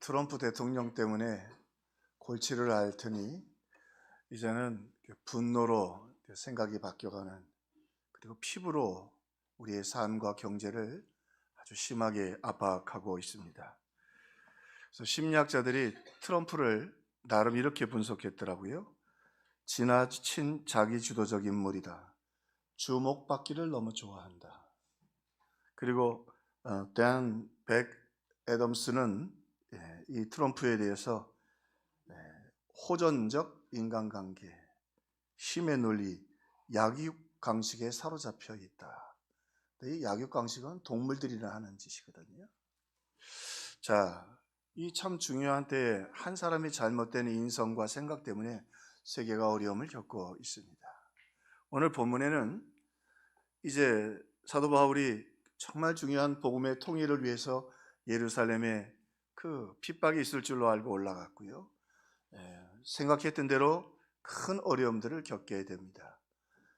트럼프 대통령 때문에 골치를 앓더니 이제는 분노로 생각이 바뀌어가는, 그리고 피부로 우리의 삶과 경제를 아주 심하게 압박하고 있습니다. 그래서 심리학자들이 트럼프를 나름 이렇게 분석했더라고요. 지나친 자기주도적 인물이다. 주목받기를 너무 좋아한다. 그리고 댄 백 애덤스는 이 트럼프에 대해서 호전적 인간관계, 힘의 논리, 약육강식에 사로잡혀 있다. 이 약육강식은 동물들이나 하는 짓이거든요. 자, 이 참 중요한 때에 한 사람이 잘못된 인성과 생각 때문에 세계가 어려움을 겪고 있습니다. 오늘 본문에는 이제 사도 바울이 정말 중요한 복음의 통일을 위해서 예루살렘에 그 핍박이 있을 줄로 알고 올라갔고요. 생각했던 대로 큰 어려움들을 겪게 됩니다.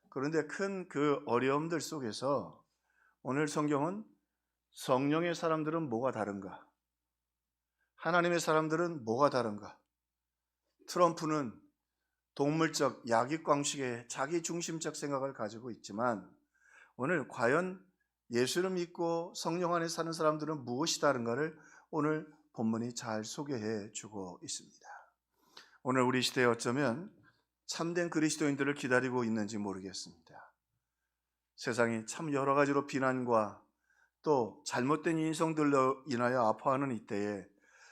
그런데 큰 그 어려움들 속에서 오늘 성경은 성령의 사람들은 뭐가 다른가? 하나님의 사람들은 뭐가 다른가? 트럼프는 동물적 약육강식의 자기 중심적 생각을 가지고 있지만 오늘 과연 예수를 믿고 성령 안에 사는 사람들은 무엇이 다른가를 오늘 본문이 잘 소개해 주고 있습니다. 오늘 우리 시대에 어쩌면 참된 그리스도인들을 기다리고 있는지 모르겠습니다. 세상이 참 여러 가지로 비난과 또 잘못된 인성들로 인하여 아파하는 이때에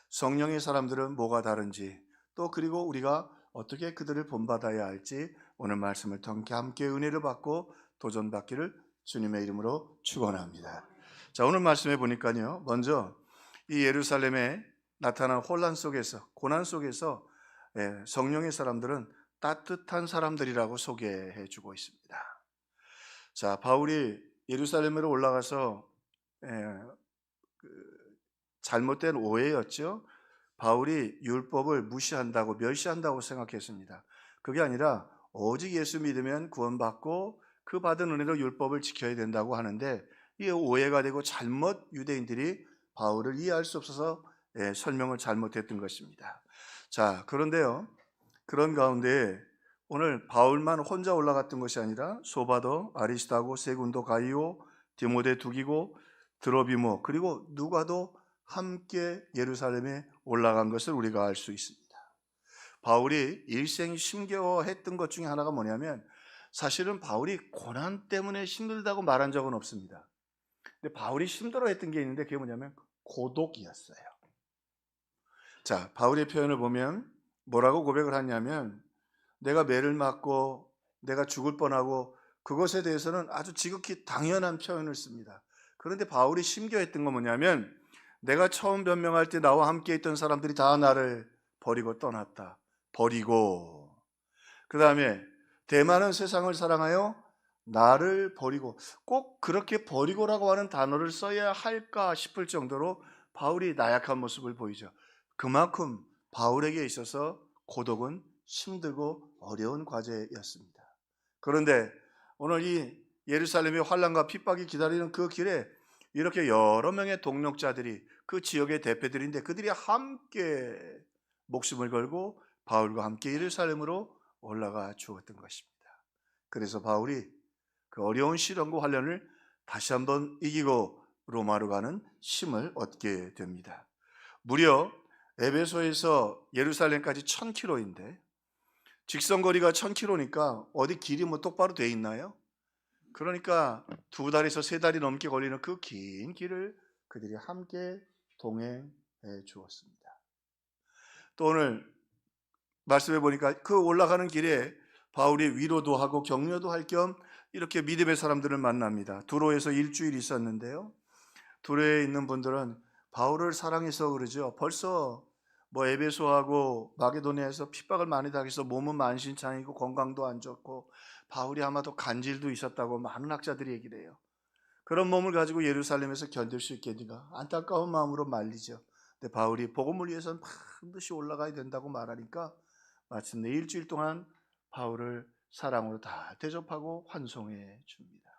성령의 사람들은 뭐가 다른지, 또 그리고 우리가 어떻게 그들을 본받아야 할지 오늘 말씀을 통해 함께 은혜를 받고 도전받기를 주님의 이름으로 축원합니다. 자, 오늘 말씀해 보니까요, 먼저 이 예루살렘에 나타난 혼란 속에서, 고난 속에서 성령의 사람들은 따뜻한 사람들이라고 소개해 주고 있습니다. 자, 바울이 예루살렘으로 올라가서 잘못된 오해였죠. 바울이 율법을 무시한다고, 멸시한다고 생각했습니다. 그게 아니라 오직 예수 믿으면 구원받고 그 받은 은혜로 율법을 지켜야 된다고 하는데, 이게 오해가 되고 잘못 유대인들이 바울을 이해할 수 없어서 설명을 잘못했던 것입니다. 자, 그런데요, 그런 가운데 오늘 바울만 혼자 올라갔던 것이 아니라 소바도, 아리스타고, 세군도, 가이오, 디모데, 두기고, 드로비모, 그리고 누가도 함께 예루살렘에 올라간 것을 우리가 알 수 있습니다. 바울이 일생 힘겨워했던 것 중에 하나가 뭐냐면, 사실은 바울이 고난 때문에 힘들다고 말한 적은 없습니다. 근데 바울이 힘들어했던 게 있는데 그게 뭐냐면 고독이었어요. 자, 바울의 표현을 보면 뭐라고 고백을 하냐면, 내가 매를 맞고 내가 죽을 뻔하고 그것에 대해서는 아주 지극히 당연한 표현을 씁니다. 그런데 바울이 심겨했던 건 뭐냐면, 내가 처음 변명할 때 나와 함께 있던 사람들이 다 나를 버리고 떠났다. 버리고, 그 다음에 대만은 세상을 사랑하여 나를 버리고, 꼭 그렇게 버리고라고 하는 단어를 써야 할까 싶을 정도로 바울이 나약한 모습을 보이죠. 그만큼 바울에게 있어서 고독은 힘들고 어려운 과제였습니다. 그런데 오늘 이 예루살렘의 환난과 핍박이 기다리는 그 길에 이렇게 여러 명의 동력자들이, 그 지역의 대표들인데 그들이 함께 목숨을 걸고 바울과 함께 예루살렘으로 올라가 주었던 것입니다. 그래서 바울이 그 어려운 시련과 환난을 다시 한번 이기고 로마로 가는 힘을 얻게 됩니다. 무려 에베소에서 예루살렘까지 1000km인데 직선거리가 1000km니까 어디 길이 뭐 똑바로 돼 있나요? 그러니까 2달에서 3달이 넘게 걸리는 그 긴 길을 그들이 함께 동행해 주었습니다. 또 오늘 말씀해 보니까 그 올라가는 길에 바울이 위로도 하고 격려도 할 겸 이렇게 믿음의 사람들을 만납니다. 두로에서 일주일 있었는데요, 두로에 있는 분들은 바울을 사랑해서 그러죠. 벌써 뭐 에베소하고 마게도니아에서 핍박을 많이 당해서 몸은 만신창이고 건강도 안 좋고 바울이 아마도 간질도 있었다고 많은 학자들이 얘기를 해요. 그런 몸을 가지고 예루살렘에서 견딜 수 있겠는가, 안타까운 마음으로 말리죠. 근데 바울이 복음을 위해서는 반드시 올라가야 된다고 말하니까 마침내 일주일 동안 바울을 사랑으로 다 대접하고 환송해 줍니다.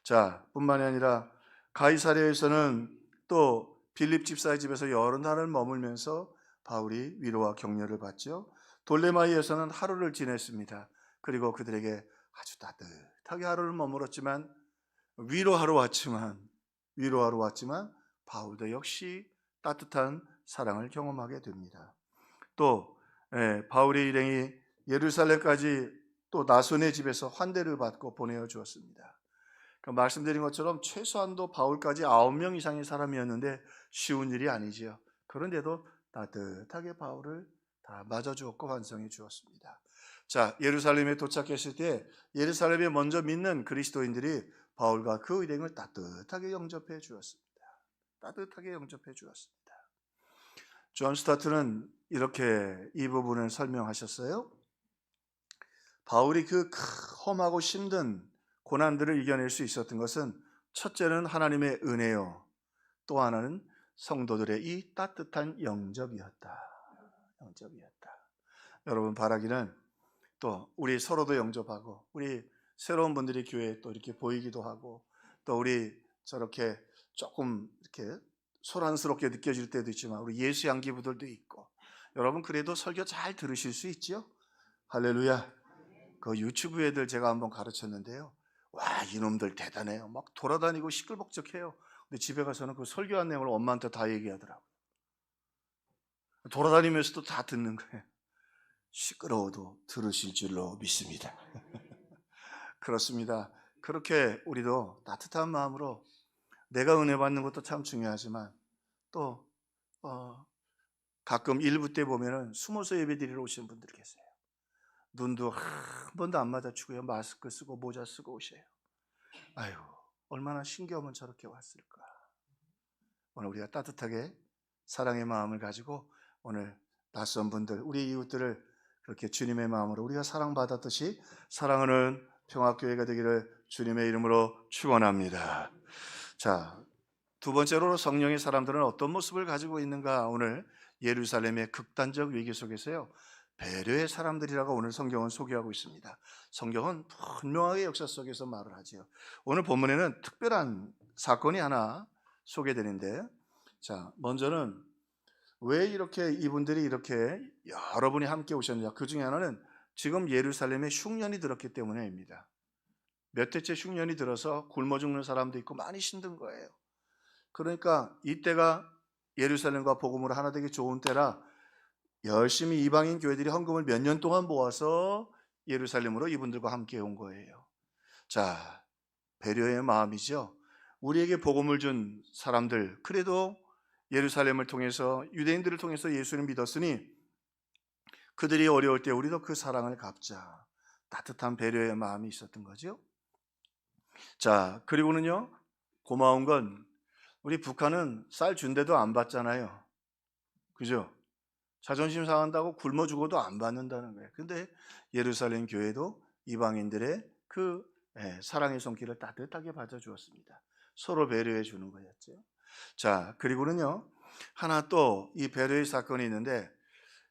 자, 뿐만이 아니라 가이사랴에서는 또 빌립 집사의 집에서 여러 날을 머물면서 바울이 위로와 격려를 받죠. 돌레마이에서는 하루를 지냈습니다. 그리고 그들에게 아주 따뜻하게 하루를 머물었지만 위로하러 왔지만 바울도 역시 따뜻한 사랑을 경험하게 됩니다. 또 바울의 일행이 예루살렘까지 또 나손의 집에서 환대를 받고 보내어 주었습니다. 그러니까 말씀드린 것처럼 최소한도 바울까지 9명 이상의 사람이었는데 쉬운 일이 아니지요. 그런데도 따뜻하게 바울을 다 맞아주었고 환송해 주었습니다. 자, 예루살렘에 도착했을 때 예루살렘에 먼저 믿는 그리스도인들이 바울과 그 일행을 따뜻하게 영접해 주었습니다. 따뜻하게 영접해 주었습니다. 존 스타트는 이렇게 이 부분을 설명하셨어요. 바울이 그 험하고 힘든 고난들을 이겨낼 수 있었던 것은 첫째는 하나님의 은혜요, 또 하나는 성도들의 이 따뜻한 영접이었다. 여러분 바라기는 또 우리 서로도 영접하고 우리 새로운 분들이 교회에 또 이렇게 보이기도 하고 또 우리 저렇게 조금 이렇게 소란스럽게 느껴질 때도 있지만 우리 예수 양기부들도 있고 여러분 그래도 설교 잘 들으실 수 있죠? 할렐루야. 그 유튜브 애들 제가 한번 가르쳤는데요. 와, 이놈들 대단해요. 막 돌아다니고 시끌벅적해요. 근데 집에 가서는 그 설교한 내용을 엄마한테 다 얘기하더라고요. 돌아다니면서도 다 듣는 거예요. 시끄러워도 들으실 줄로 믿습니다. 그렇습니다. 그렇게 우리도 따뜻한 마음으로 내가 은혜 받는 것도 참 중요하지만 또 가끔 일부 때 보면은 숨어서 예배드리러 오시는 분들이 계세요. 눈도 한 번도 안 맞아주고요. 마스크 쓰고 모자 쓰고 오셔요. 아유, 얼마나 신기하면 저렇게 왔을까. 오늘 우리가 따뜻하게 사랑의 마음을 가지고 오늘 낯선 분들, 우리 이웃들을 그렇게 주님의 마음으로 우리가 사랑받았듯이 사랑하는 평화교회가 되기를 주님의 이름으로 축원합니다. 자, 두 번째로 성령의 사람들은 어떤 모습을 가지고 있는가. 오늘 예루살렘의 극단적 위기 속에서요, 배려의 사람들이라고 오늘 성경은 소개하고 있습니다. 성경은 분명하게 역사 속에서 말을 하지요. 오늘 본문에는 특별한 사건이 하나 소개되는데, 자, 먼저는 왜 이렇게 이분들이 이렇게 여러분이 함께 오셨느냐. 그 중에 하나는 지금 예루살렘에 흉년이 들었기 때문에입니다. 몇 해째 흉년이 들어서 굶어 죽는 사람도 있고 많이 힘든 거예요. 그러니까 이때가 예루살렘과 복음으로 하나 되기 좋은 때라 열심히 이방인 교회들이 헌금을 몇 년 동안 모아서 예루살렘으로 이분들과 함께 온 거예요. 자, 배려의 마음이죠. 우리에게 복음을 준 사람들, 그래도 예루살렘을 통해서 유대인들을 통해서 예수를 믿었으니 그들이 어려울 때 우리도 그 사랑을 갚자. 따뜻한 배려의 마음이 있었던 거죠. 자, 그리고는요, 고마운 건 우리 북한은 쌀 준대도 안 받잖아요. 그죠? 자존심 상한다고 굶어 죽어도 안 받는다는 거예요. 근데 예루살렘 교회도 이방인들의 그 사랑의 손길을 따뜻하게 받아주었습니다. 서로 배려해 주는 거였죠. 자, 그리고는요, 하나 또 이 배려의 사건이 있는데,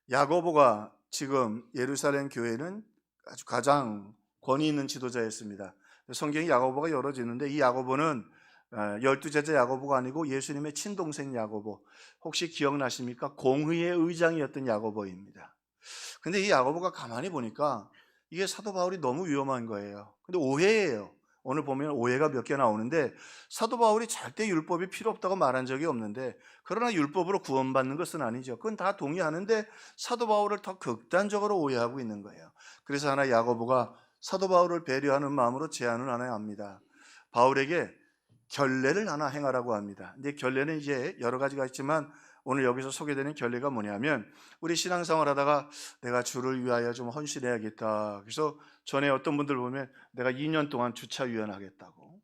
야고보가 지금 예루살렘 교회는 아주 가장 권위 있는 지도자였습니다. 성경이 야고보가 열어지는데 이 야고보는 12제자 야고보가 아니고 예수님의 친동생 야고보, 혹시 기억나십니까? 공의의 의장이었던 야고보입니다. 근데 이 야고보가 가만히 보니까 이게 사도 바울이 너무 위험한 거예요. 근데 오해예요. 오늘 보면 오해가 몇 개 나오는데, 사도 바울이 절대 율법이 필요 없다고 말한 적이 없는데, 그러나 율법으로 구원받는 것은 아니죠. 그건 다 동의하는데 사도 바울을 더 극단적으로 오해하고 있는 거예요. 그래서 하나 야고보가 사도 바울을 배려하는 마음으로 제안을 하나 합니다. 바울에게 결례를 하나 행하라고 합니다. 근데 결례는 이제 여러 가지가 있지만 오늘 여기서 소개되는 결례가 뭐냐면, 우리 신앙생활 하다가 내가 주를 위하여 좀 헌신해야겠다. 그래서 전에 어떤 분들 보면 내가 2년 동안 주차위원 하겠다고.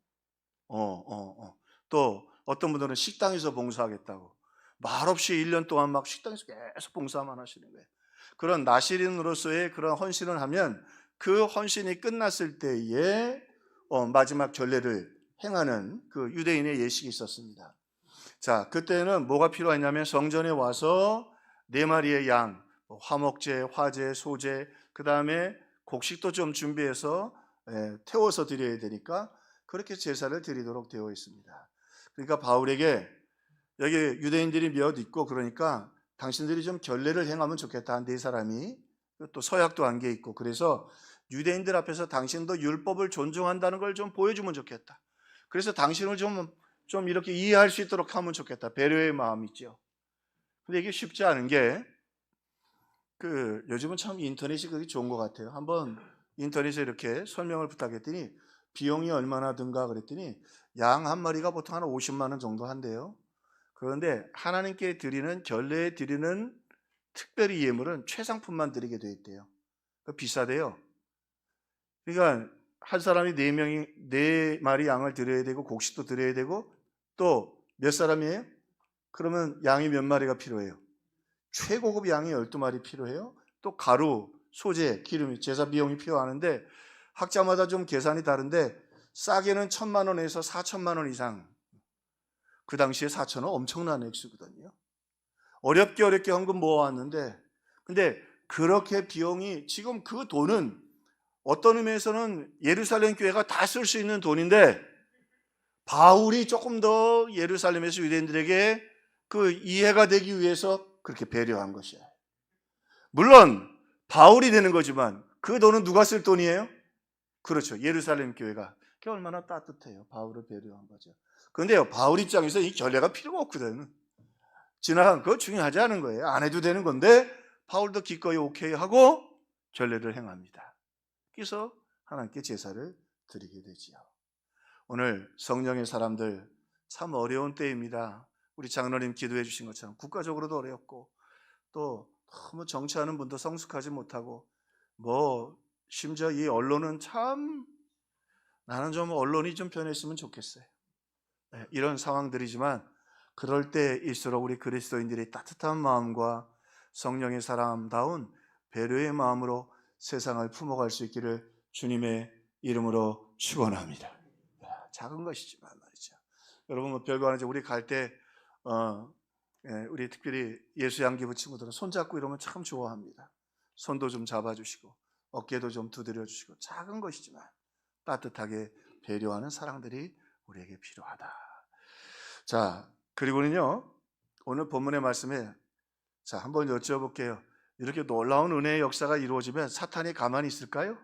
또 어떤 분들은 식당에서 봉사하겠다고. 말없이 1년 동안 막 식당에서 계속 봉사만 하시는 거예요. 그런 나시린으로서의 그런 헌신을 하면 그 헌신이 끝났을 때에 마지막 결례를 행하는 그 유대인의 예식이 있었습니다. 자, 그때는 뭐가 필요했냐면 성전에 와서 4마리의 양, 화목제, 화제, 소제, 그 다음에 곡식도 좀 준비해서 태워서 드려야 되니까 그렇게 제사를 드리도록 되어 있습니다. 그러니까 바울에게 여기 유대인들이 몇 있고 그러니까 당신들이 좀 결례를 행하면 좋겠다. 한 네 사람이. 또 서약도 한 게 있고 그래서 유대인들 앞에서 당신도 율법을 존중한다는 걸 좀 보여주면 좋겠다. 그래서 당신을 좀 이렇게 이해할 수 있도록 하면 좋겠다. 배려의 마음이 있죠. 근데 이게 쉽지 않은 게 요즘은 참 인터넷이 그게 좋은 것 같아요. 한번 인터넷에 이렇게 설명을 부탁했더니 비용이 얼마나 든가 그랬더니 양 한 마리가 보통 한 50만 원 정도 한대요. 그런데 하나님께 드리는 결례에 드리는 특별히 예물은 최상품만 드리게 돼 있대요. 비싸대요. 그러니까 한 사람이 4명이 4마리 양을 드려야 되고 곡식도 드려야 되고 또 몇 사람이에요? 그러면 양이 몇 마리가 필요해요? 최고급 양이 12마리 필요해요. 또 가루, 소재, 기름이 제사 비용이 필요하는데 학자마다 좀 계산이 다른데 싸게는 1,000만 원에서 4천만 원 이상. 그 당시에 4천원 엄청난 액수거든요. 어렵게 헌금 모아왔는데 근데 그렇게 비용이 지금 그 돈은 어떤 의미에서는 예루살렘 교회가 다 쓸 수 있는 돈인데 바울이 조금 더 예루살렘에서 유대인들에게 그 이해가 되기 위해서 그렇게 배려한 것이에요. 물론 바울이 되는 거지만 그 돈은 누가 쓸 돈이에요? 그렇죠. 예루살렘 교회가. 그게 얼마나 따뜻해요. 바울을 배려한 거죠. 그런데요, 바울 입장에서 이 결례가 필요가 없거든. 지나간 거 중요하지 않은 거예요. 안 해도 되는 건데 바울도 기꺼이 오케이 하고 결례를 행합니다. 그래서 하나님께 제사를 드리게 되지요. 오늘 성령의 사람들 참 어려운 때입니다. 우리 장로님 기도해 주신 것처럼 국가적으로도 어렵고 또 너무 정치하는 분도 성숙하지 못하고 심지어 이 언론은 참 나는 좀 언론이 좀 변했으면 좋겠어요. 네, 이런 상황들이지만 그럴 때일수록 우리 그리스도인들이 따뜻한 마음과 성령의 사람다운 배려의 마음으로 세상을 품어갈 수 있기를 주님의 이름으로 축원합니다. 작은 것이지만 말이죠. 여러분 별거 아니죠. 우리 갈 때 우리 특별히 예수 양기부 친구들은 손잡고 이러면 참 좋아합니다. 손도 좀 잡아주시고 어깨도 좀 두드려 주시고 작은 것이지만 따뜻하게 배려하는 사랑들이 우리에게 필요하다. 자, 그리고는요 오늘 본문의 말씀에 한번 여쭤볼게요. 이렇게 놀라운 은혜의 역사가 이루어지면 사탄이 가만히 있을까요?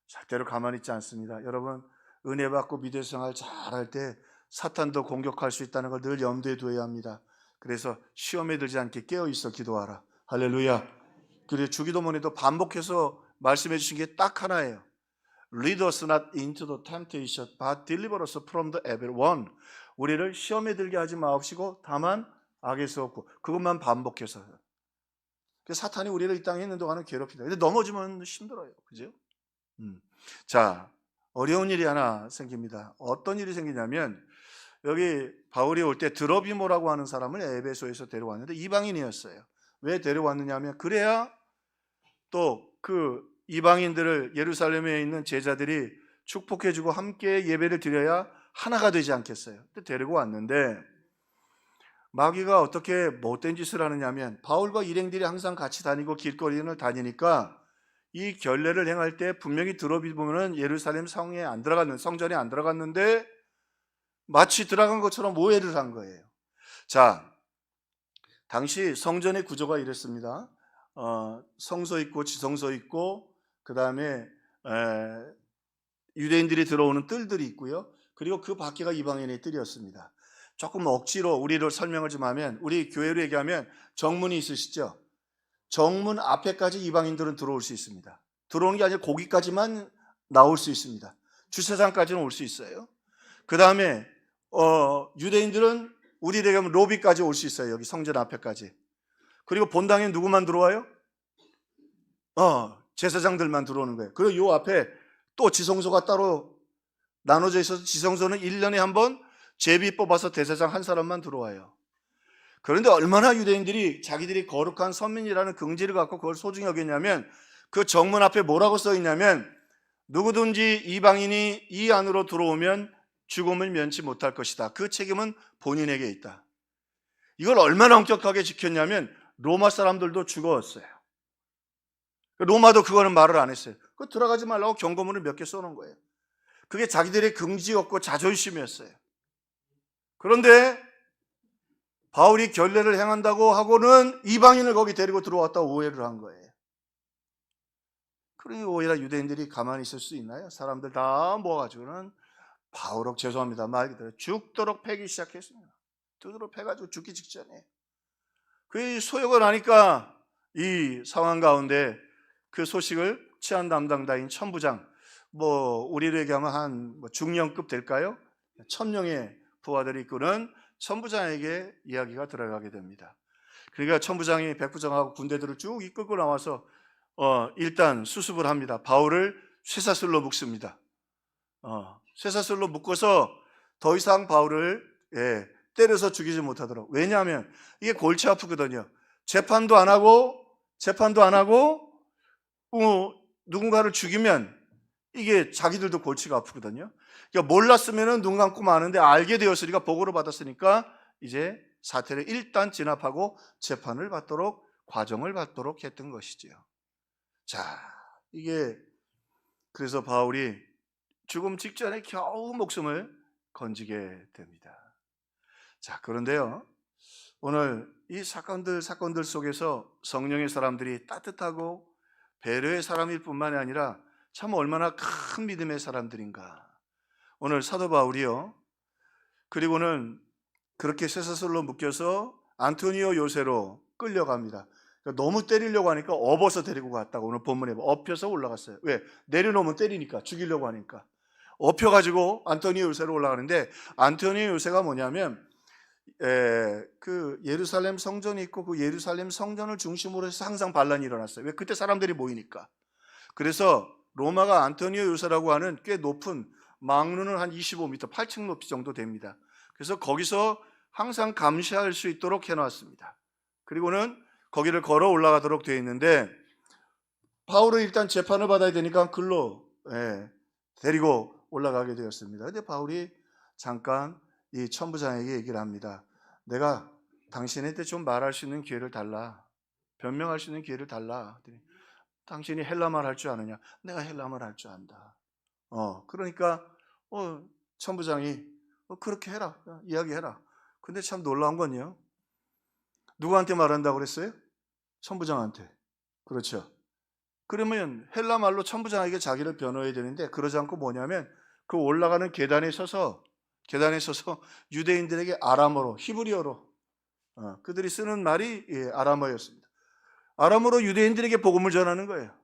절대로 가만히 있지 않습니다. 여러분 은혜 받고 믿음의 생활 잘할 때 사탄도 공격할 수 있다는 걸 늘 염두에 두어야 합니다. 그래서 시험에 들지 않게 깨어있어 기도하라. 할렐루야. 그리고 주기도문에도 반복해서 말씀해 주신 게 딱 하나예요. Lead us not into the temptation, but deliver us from the evil one. 우리를 시험에 들게 하지 마옵시고 다만 악에서 없고 그것만 반복해서. 사탄이 우리를 이 땅에 있는 동안은 괴롭히다. 근데 넘어지면 힘들어요. 그죠? 자, 어려운 일이 하나 생깁니다. 어떤 일이 생기냐면 여기 바울이 올 때 드러비모라고 하는 사람을 에베소에서 데려왔는데 이방인이었어요. 왜 데려왔느냐 하면 그래야 또 그 이방인들을 예루살렘에 있는 제자들이 축복해주고 함께 예배를 드려야 하나가 되지 않겠어요. 데리고 왔는데 마귀가 어떻게 못된 짓을 하느냐면 바울과 일행들이 항상 같이 다니고 길거리를 다니니까 이 결례를 행할 때 분명히 들어보면은 예루살렘 성전에 안 들어갔는데 마치 들어간 것처럼 오해를 한 거예요. 자, 당시 성전의 구조가 이랬습니다. 성소 있고 지성소 있고 그 다음에 유대인들이 들어오는 뜰들이 있고요. 그리고 그 밖에가 이방인의 뜰이었습니다. 조금 억지로 우리를 설명을 좀 하면 우리 교회로 얘기하면 정문이 있으시죠? 정문 앞에까지 이방인들은 들어올 수 있습니다. 들어오는 게 아니라 거기까지만 나올 수 있습니다. 주차장까지는 올 수 있어요. 그 다음에 유대인들은 우리에게 하면 로비까지 올 수 있어요. 여기 성전 앞에까지. 그리고 본당에 누구만 들어와요? 제사장들만 들어오는 거예요. 그리고 요 앞에 또 지성소가 따로 나눠져 있어서 지성소는 1년에 한 번 제비 뽑아서 대제사장 한 사람만 들어와요. 그런데 얼마나 유대인들이 자기들이 거룩한 선민이라는 긍지를 갖고 그걸 소중히 여겼냐면 그 정문 앞에 뭐라고 써 있냐면 누구든지 이방인이 이 안으로 들어오면 죽음을 면치 못할 것이다. 그 책임은 본인에게 있다. 이걸 얼마나 엄격하게 지켰냐면 로마 사람들도 죽었어요. 로마도 그거는 말을 안 했어요. 그 들어가지 말라고 경고문을 몇 개 써놓은 거예요. 그게 자기들의 긍지였고 자존심이었어요. 그런데 바울이 결례를 행한다고 하고는 이방인을 거기 데리고 들어왔다 오해를 한 거예요. 그러니 오히려 유대인들이 가만히 있을 수 있나요? 사람들 다 모아가지고는 바울을 죄송합니다 말 그대로 죽도록 패기 시작했습니다. 두드러 패가지고 죽기 직전에 그 소요가 나니까 이 상황 가운데 그 소식을 치안 담당자인 천부장, 우리로 얘기하면 한 중령급 될까요? 1000명의 부하들이 이끄는 천부장에게 이야기가 들어가게 됩니다. 그러니까 천부장이 백부장하고 군대들을 쭉 이끌고 나와서 일단 수습을 합니다. 바울을 쇠사슬로 묶습니다. 쇠사슬로 묶어서 더 이상 바울을 때려서 죽이지 못하도록. 왜냐하면 이게 골치 아프거든요. 재판도 안 하고 누군가를 죽이면 이게 자기들도 골치가 아프거든요. 그러니까 몰랐으면 눈 감고 마는데 알게 되었으니까 보고를 받았으니까 이제 사태를 일단 진압하고 재판을 받도록 과정을 받도록 했던 것이지요. 자, 이게 그래서 바울이 죽음 직전에 겨우 목숨을 건지게 됩니다. 자, 그런데요, 오늘 이 사건들 속에서 성령의 사람들이 따뜻하고 배려의 사람일 뿐만이 아니라 참 얼마나 큰 믿음의 사람들인가. 오늘 사도 바울이요, 그리고는 그렇게 쇠사슬로 묶여서 안토니오 요새로 끌려갑니다. 그러니까 너무 때리려고 하니까 업어서 데리고 갔다고 오늘 본문에 업혀서 올라갔어요. 왜? 내려놓으면 때리니까, 죽이려고 하니까 업혀가지고 안토니오 요새로 올라가는데, 안토니오 요새가 뭐냐면 그 예루살렘 성전이 있고 그 예루살렘 성전을 중심으로 해서 항상 반란이 일어났어요. 왜? 그때 사람들이 모이니까. 그래서 로마가 안토니오 요새라고 하는 꽤 높은 망루는 한 25m, 8층 높이 정도 됩니다. 그래서 거기서 항상 감시할 수 있도록 해놨습니다. 그리고는 거기를 걸어 올라가도록 되어 있는데, 바울은 일단 재판을 받아야 되니까 글로 데리고 올라가게 되었습니다. 근데 바울이 잠깐 이 천부장에게 얘기를 합니다. 내가 당신한테 좀 말할 수 있는 기회를 달라. 변명할 수 있는 기회를 달라. 당신이 헬라말 할 줄 아느냐? 내가 헬라말 할 줄 안다. 그러니까 천부장이 그렇게 해라. 이야기해라. 근데 참 놀라운 건요, 누구한테 말한다고 그랬어요? 천부장한테. 그렇죠. 그러면 헬라말로 천부장에게 자기를 변호해야 되는데 그러지 않고 뭐냐면 그 올라가는 계단에 서서 유대인들에게 아람어로, 히브리어로 그들이 쓰는 말이 아람어였습니다. 아람어로 유대인들에게 복음을 전하는 거예요.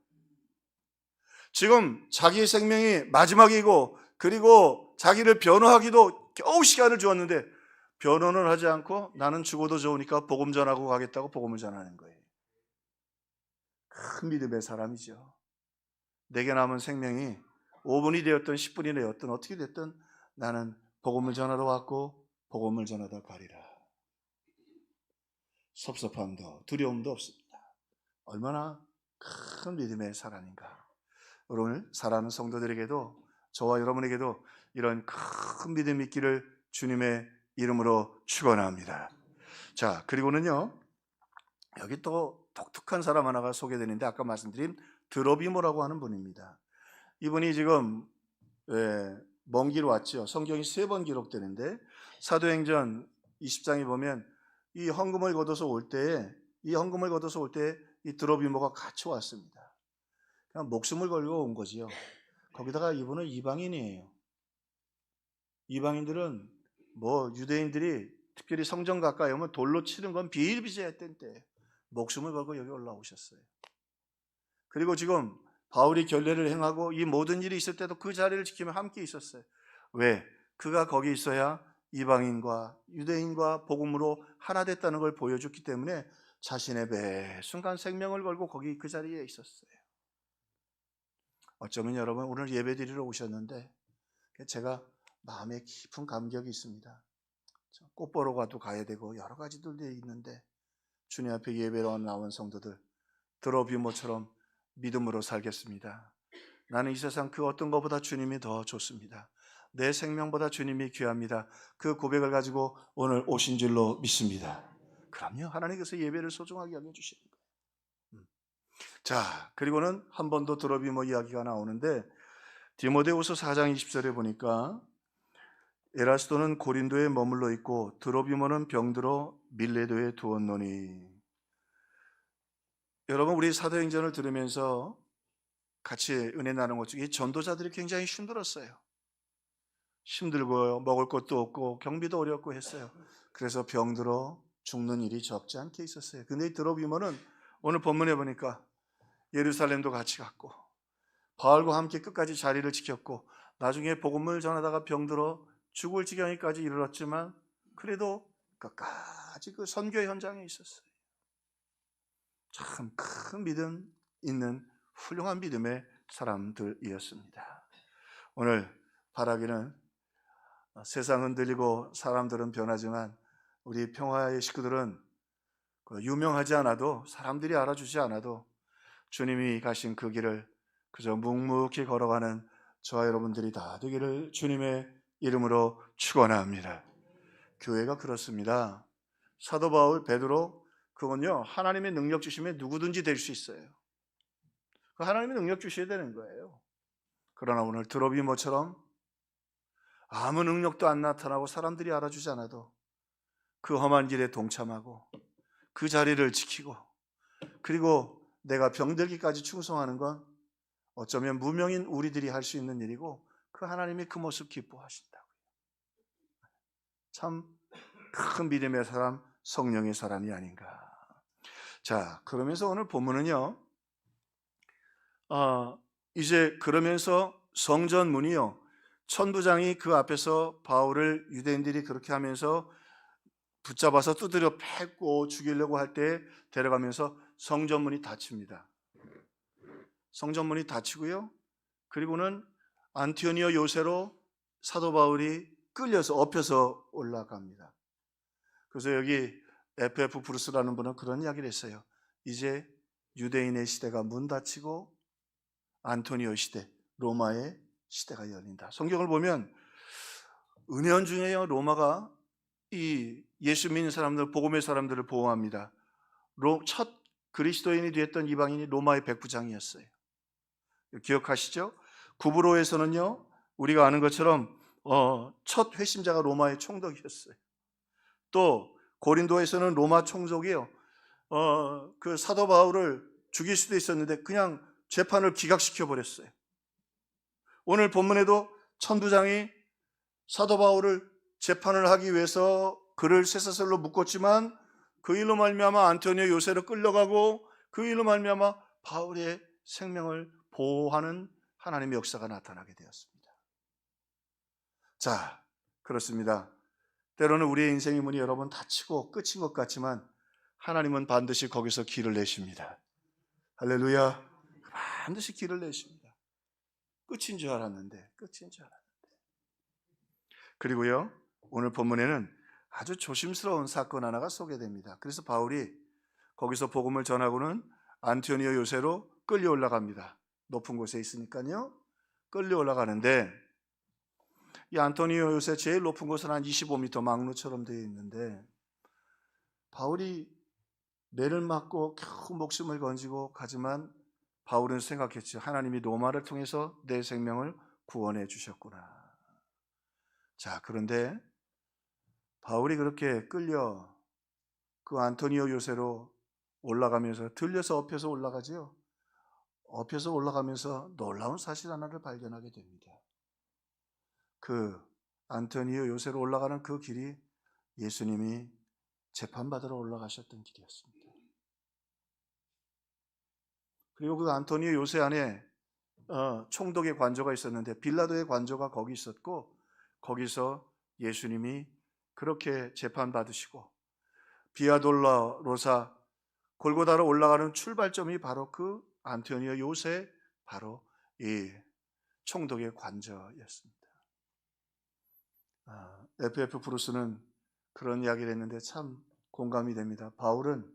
지금 자기의 생명이 마지막이고 그리고 자기를 변호하기도 겨우 시간을 주었는데 변호는 하지 않고 나는 죽어도 좋으니까 복음 전하고 가겠다고 복음을 전하는 거예요. 큰 믿음의 사람이죠. 내게 남은 생명이 5분이 되었든 10분이 되었든 어떻게 됐든 나는 복음을 전하러 왔고 복음을 전하다 가리라. 섭섭함도 두려움도 없습니다. 얼마나 큰 믿음의 사람인가. 오늘 사랑하는 성도들에게도, 저와 여러분에게도 이런 큰 믿음이 있기를 주님의 이름으로 축원합니다. 자, 그리고는요, 여기 또 독특한 사람 하나가 소개되는데 아까 말씀드린 드로비모라고 하는 분입니다. 이분이 지금 먼 길 왔죠. 성경이 3번 기록되는데 사도행전 20장에 보면 이 헌금을 걷어서 올 때에 이 드로비모가 같이 왔습니다. 그냥 목숨을 걸고 온 거지요. 거기다가 이분은 이방인이에요. 이방인들은 유대인들이 특별히 성전 가까이 오면 돌로 치는 건 비일비재했던 때 목숨을 걸고 여기 올라오셨어요. 그리고 지금 바울이 결례를 행하고 이 모든 일이 있을 때도 그 자리를 지키며 함께 있었어요. 왜? 그가 거기 있어야 이방인과 유대인과 복음으로 하나 됐다는 걸 보여줬기 때문에 자신의 매 순간 생명을 걸고 거기 그 자리에 있었어요. 어쩌면 여러분 오늘 예배드리러 오셨는데 제가 마음에 깊은 감격이 있습니다. 꽃 보러 가도 가야 되고 여러 가지들도 있는데 주님 앞에 예배로 나온 성도들 드로비모처럼 믿음으로 살겠습니다. 나는 이 세상 그 어떤 것보다 주님이 더 좋습니다. 내 생명보다 주님이 귀합니다. 그 고백을 가지고 오늘 오신 줄로 믿습니다. 그럼요, 하나님께서 예배를 소중하게 여겨주시는 거예요. 자, 그리고는 한 번 더 드로비모 이야기가 나오는데 디모데후서 4장 20절에 보니까 에라스도는 고린도에 머물러 있고 드로비모는 병들어 밀레도에 두었노니. 여러분, 우리 사도행전을 들으면서 같이 은혜 나눈 것 중에 전도자들이 굉장히 힘들었어요. 힘들고 먹을 것도 없고 경비도 어렵고 했어요. 그래서 병들어 죽는 일이 적지 않게 있었어요. 근데 드로비모는 오늘 본문에 보니까 예루살렘도 같이 갔고 바울과 함께 끝까지 자리를 지켰고 나중에 복음을 전하다가 병들어 죽을 지경에까지 이르렀지만 그래도 끝까지 그 선교 현장에 있었어요. 참 큰 믿음 있는 훌륭한 믿음의 사람들이었습니다. 오늘 바라기는 세상은 들리고 사람들은 변하지만 우리 평화의 식구들은 유명하지 않아도, 사람들이 알아주지 않아도 주님이 가신 그 길을 그저 묵묵히 걸어가는 저와 여러분들이 다 되기를 주님의 이름으로 축원합니다. 교회가 그렇습니다. 사도 바울, 베드로, 그건요 하나님의 능력 주시면 누구든지 될 수 있어요. 하나님의 능력 주셔야 되는 거예요. 그러나 오늘 드로비모처럼 아무 능력도 안 나타나고 사람들이 알아주지 않아도 그 험한 길에 동참하고 그 자리를 지키고, 그리고 내가 병들기까지 충성하는 건 어쩌면 무명인 우리들이 할 수 있는 일이고 그 하나님이 그 모습 기뻐하신다고요. 참 큰 믿음의 사람, 성령의 사람이 아닌가. 자, 그러면서 오늘 본문은요 이제 그러면서 성전 문이요, 천부장이 그 앞에서 바울을 유대인들이 그렇게 하면서 붙잡아서 두드려 패고 죽이려고 할 때 데려가면서 성전문이 닫힙니다. 성전문이 닫히고요, 그리고는 안티오니오 요새로 사도 바울이 끌려서 엎혀서 올라갑니다. 그래서 여기 FF 브루스라는 분은 그런 이야기를 했어요. 이제 유대인의 시대가 문 닫히고 안토니오 시대, 로마의 시대가 열린다. 성경을 보면 은연 중에요 로마가 이 예수 믿는 사람들, 복음의 사람들을 보호합니다. 첫 그리스도인이 되었던 이방인이 로마의 백부장이었어요. 기억하시죠? 구브로에서는요 우리가 아는 것처럼 첫 회심자가 로마의 총독이었어요. 또 고린도에서는 로마 총독이요 그 사도 바울을 죽일 수도 있었는데 그냥 재판을 기각시켜 버렸어요. 오늘 본문에도 천부장이 사도 바울을 재판을 하기 위해서 그를 쇠사슬로 묶었지만 그 일로 말미암아 안토니오 요새로 끌려가고 그 일로 말미암아 바울의 생명을 보호하는 하나님의 역사가 나타나게 되었습니다. 자, 그렇습니다. 때로는 우리의 인생의 문이 여러분 닫히고 끝인 것 같지만 하나님은 반드시 거기서 길을 내십니다. 할렐루야. 반드시 길을 내십니다. 끝인 줄 알았는데. 그리고요 오늘 본문에는 아주 조심스러운 사건 하나가 소개됩니다. 그래서 바울이 거기서 복음을 전하고는 안티오니오 요새로 끌려 올라갑니다. 높은 곳에 있으니까요 끌려 올라가는데, 이 안토니오 요새 제일 높은 곳은 한 25m 망루처럼 되어 있는데 바울이 매를 맞고 겨우 목숨을 건지고 가지만 바울은 생각했죠. 하나님이 로마를 통해서 내 생명을 구원해 주셨구나. 자, 그런데 바울이 그렇게 끌려 그 안토니오 요새로 올라가면서 들려서 엎혀서 올라가지요. 엎혀서 올라가면서 놀라운 사실 하나를 발견하게 됩니다. 그 안토니오 요새로 올라가는 그 길이 예수님이 재판받으러 올라가셨던 길이었습니다. 그리고 그 안토니오 요새 안에 총독의 관저가 있었는데 빌라도의 관저가 거기 있었고 거기서 예수님이 그렇게 재판받으시고 비아돌로로사 골고다로 올라가는 출발점이 바로 그 안토니오 요새, 바로 이 총독의 관저였습니다. FF 브루스는 그런 이야기를 했는데 참 공감이 됩니다. 바울은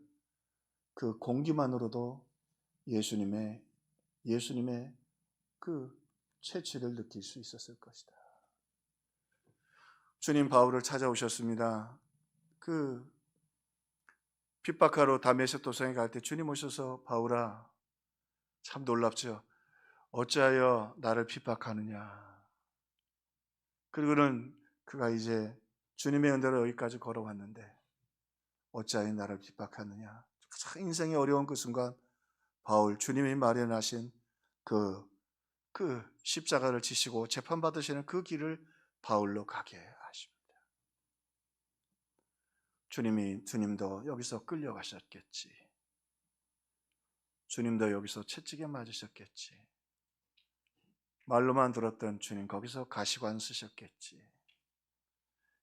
그 공기만으로도 예수님의 그 채취를 느낄 수 있었을 것이다. 주님 바울을 찾아오셨습니다. 그 핍박하러 다메섹 도성에 갈 때 주님 오셔서 바울아, 참 놀랍죠. 어찌하여 나를 핍박하느냐. 그리고는 그가 이제 주님의 은혜로 여기까지 걸어왔는데 어찌하여 나를 핍박하느냐. 참 인생이 어려운 그 순간 바울, 주님이 마련하신 그 십자가를 지시고 재판받으시는 그 길을 바울로 가게 하십니다. 주님도 여기서 끌려가셨겠지. 주님도 여기서 채찍에 맞으셨겠지. 말로만 들었던 주님 거기서 가시관 쓰셨겠지.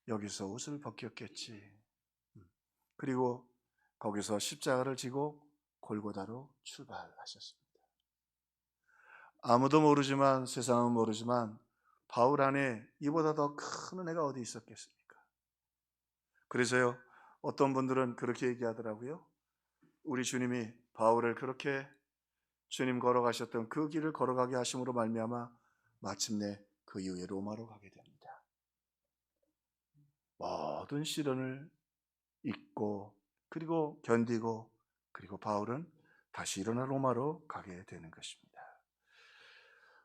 여기서 옷을 벗겼겠지. 그리고 거기서 십자가를 지고 골고다로 출발하셨습니다. 아무도 모르지만, 세상은 모르지만 바울 안에 이보다 더 큰 은혜가 어디 있었겠습니까? 그래서요, 어떤 분들은 그렇게 얘기하더라고요. 우리 주님이 바울을 그렇게 주님 걸어가셨던 그 길을 걸어가게 하심으로 말미암아 마침내 그 이후에 로마로 가게 됩니다. 모든 시련을 잊고 그리고 견디고 그리고 바울은 다시 일어나 로마로 가게 되는 것입니다.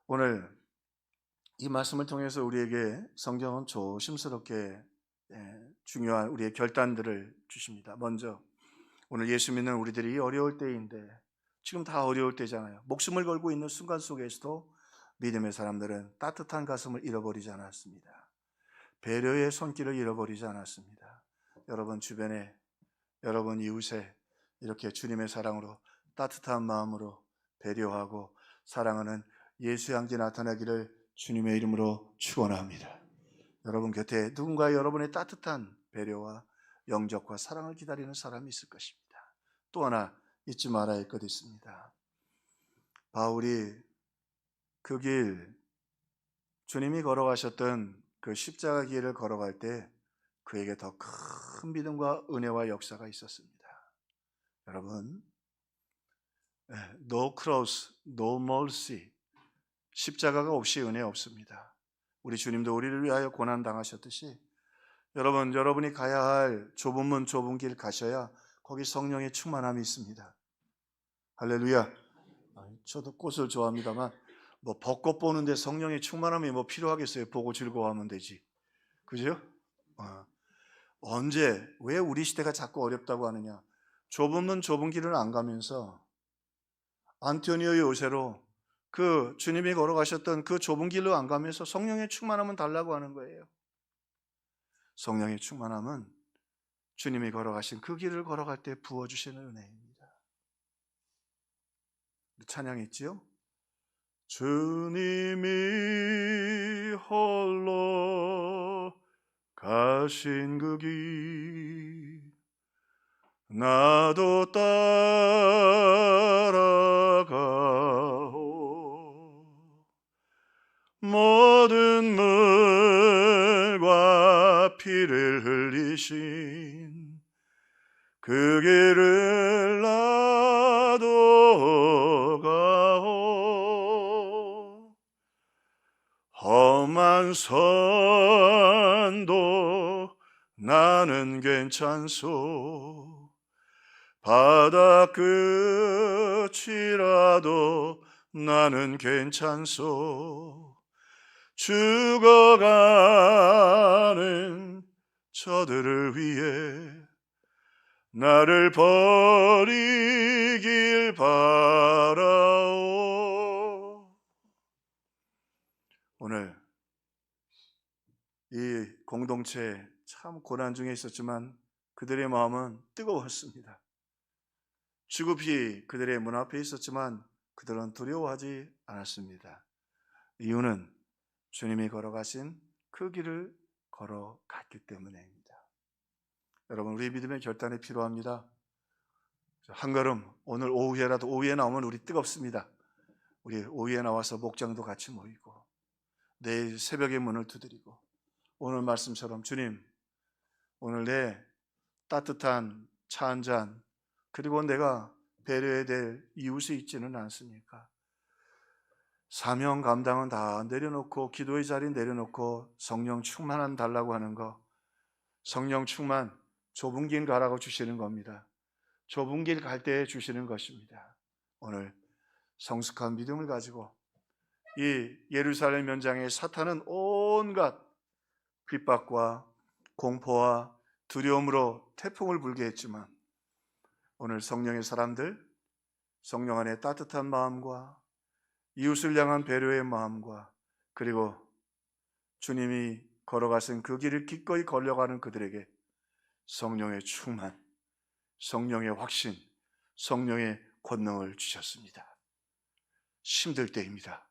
오늘 이 말씀을 통해서 우리에게 성경은 조심스럽게 중요한 우리의 결단들을 주십니다. 먼저 오늘 예수 믿는 우리들이 어려울 때인데, 지금 다 어려울 때잖아요. 목숨을 걸고 있는 순간 속에서도 믿음의 사람들은 따뜻한 가슴을 잃어버리지 않았습니다. 배려의 손길을 잃어버리지 않았습니다. 여러분 주변에, 여러분 이웃에 이렇게 주님의 사랑으로 따뜻한 마음으로 배려하고 사랑하는 예수의 향기 나타나기를 주님의 이름으로 축원합니다. 여러분 곁에 누군가 여러분의 따뜻한 배려와 영접과 사랑을 기다리는 사람이 있을 것입니다. 또 하나 잊지 말아야 할 것이 있습니다. 바울이 그 길, 주님이 걸어가셨던 그 십자가 길을 걸어갈 때 그에게 더 큰 믿음과 은혜와 역사가 있었습니다. 여러분, no cross, no mercy, 십자가가 없이 은혜 없습니다. 우리 주님도 우리를 위하여 고난 당하셨듯이 여러분, 여러분이 가야 할 좁은 문 좁은 길 가셔야 거기 성령의 충만함이 있습니다. 할렐루야. 저도 꽃을 좋아합니다만 뭐 벚꽃 보는데 성령의 충만함이 뭐 필요하겠어요? 보고 즐거워하면 되지. 그죠? 언제, 왜 우리 시대가 자꾸 어렵다고 하느냐? 좁은 문 좁은 길을 안 가면서 안토니오 요새로 그 주님이 걸어가셨던 그 좁은 길로 안 가면서 성령의 충만함은 달라고 하는 거예요. 성령의 충만함은 주님이 걸어가신 그 길을 걸어갈 때 부어주시는 은혜입니다. 찬양했지요? 주님이 홀로 가신 그 길 나도 따라가오 모든 물과 피를 흘리신 그 길을 나도 가오 험한 산도 나는 괜찮소 바다 끝이라도 나는 괜찮소 죽어가는 저들을 위해 나를 버리길 바라오. 오늘 이 공동체 참 고난 중에 있었지만 그들의 마음은 뜨거웠습니다. 주급이 그들의 문 앞에 있었지만 그들은 두려워하지 않았습니다. 이유는 주님이 걸어가신 그 길을 걸어갔기 때문입니다. 여러분, 우리 믿음의 결단이 필요합니다. 한 걸음, 오늘 오후에라도, 오후에 나오면 우리 뜨겁습니다. 우리 오후에 나와서 목장도 같이 모이고 내일 새벽에 문을 두드리고 오늘 말씀처럼 주님, 오늘 내 따뜻한 차 한 잔 그리고 내가 배려해야 될 이웃이 있지는 않습니까? 사명 감당은 다 내려놓고 기도의 자리 내려놓고 성령 충만한 달라고 하는 거, 성령 충만, 좁은 길 가라고 주시는 겁니다. 좁은 길 갈 때 주시는 것입니다. 오늘 성숙한 믿음을 가지고 이 예루살렘 현장에 사탄은 온갖 핍박과 공포와 두려움으로 태풍을 불게 했지만 오늘 성령의 사람들, 성령 안에 따뜻한 마음과 이웃을 향한 배려의 마음과 그리고 주님이 걸어가신 그 길을 기꺼이 걸려가는 그들에게 성령의 충만, 성령의 확신, 성령의 권능을 주셨습니다. 힘들 때입니다.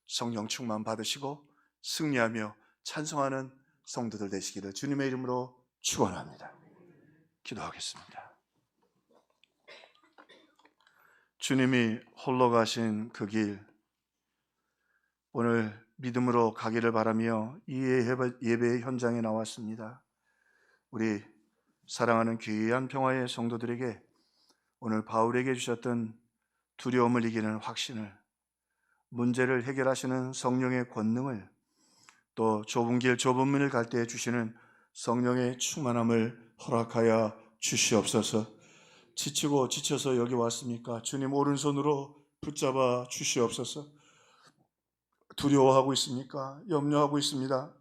성령 충만 받으시고 승리하며 찬송하는 성도들 되시기를 주님의 이름으로 축원합니다. 기도하겠습니다. 주님이 홀로 가신 그 길, 오늘 믿음으로 가기를 바라며 이 예배의 현장에 나왔습니다. 우리 사랑하는 귀한 평화의 성도들에게 오늘 바울에게 주셨던 두려움을 이기는 확신을, 문제를 해결하시는 성령의 권능을, 또 좁은 길 좁은 문을 갈 때 주시는 성령의 충만함을 허락하여 주시옵소서. 지치고 지쳐서 여기 왔습니까? 주님 오른손으로 붙잡아 주시옵소서. 두려워하고 있습니까? 염려하고 있습니다.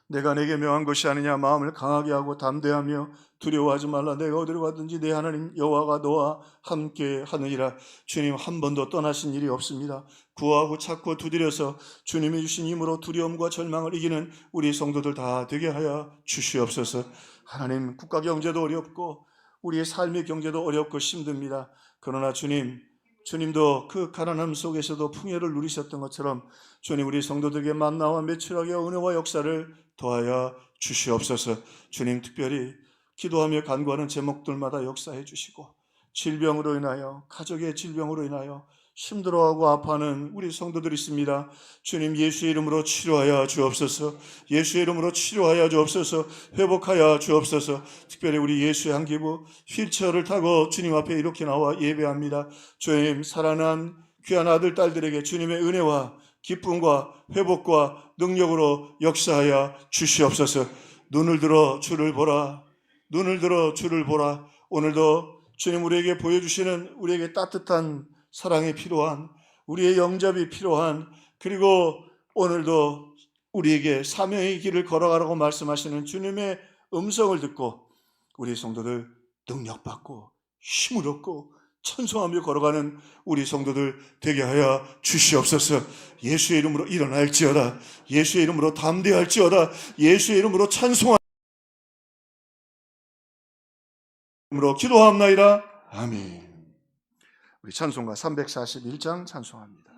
내가 내게 명한 것이 아니냐, 마음을 강하게 하고 담대하며 두려워하지 말라. 내가 어디로 가든지 내 하나님 여호와가 너와 함께 하느니라. 주님 한 번도 떠나신 일이 없습니다. 구하고 찾고 두드려서 주님이 주신 힘으로 두려움과 절망을 이기는 우리 성도들 다 되게 하여 주시옵소서. 하나님, 국가 경제도 어렵고 우리의 삶의 경제도 어렵고 힘듭니다. 그러나 주님도 그 가난함 속에서도 풍요를 누리셨던 것처럼 주님 우리 성도들에게 만나와 매출하게 은혜와 역사를 더하여 주시옵소서. 주님, 특별히 기도하며 간구하는 제목들마다 역사해 주시고, 질병으로 인하여, 가족의 질병으로 인하여 힘들어하고 아파하는 우리 성도들이 있습니다. 주님, 예수의 이름으로 치료하여 주옵소서. 예수의 이름으로 치료하여 주옵소서. 회복하여 주옵소서. 특별히 우리 예수의 한기부 휠체어를 타고 주님 앞에 이렇게 나와 예배합니다. 주님, 사랑하는 귀한 아들 딸들에게 주님의 은혜와 기쁨과 회복과 능력으로 역사하여 주시옵소서. 눈을 들어 주를 보라. 눈을 들어 주를 보라. 오늘도 주님 우리에게 보여주시는, 우리에게 따뜻한 사랑이 필요한, 우리의 영접이 필요한, 그리고 오늘도 우리에게 사명의 길을 걸어가라고 말씀하시는 주님의 음성을 듣고 우리 성도들 능력받고 힘을 얻고 찬송하며 걸어가는 우리 성도들 되게 하여 주시옵소서. 예수의 이름으로 일어날지어다. 예수의 이름으로 담대할지어다. 예수의 이름으로 찬송할 이름으로 기도하옵나이다. 아멘. 우리 찬송가 341장 찬송합니다.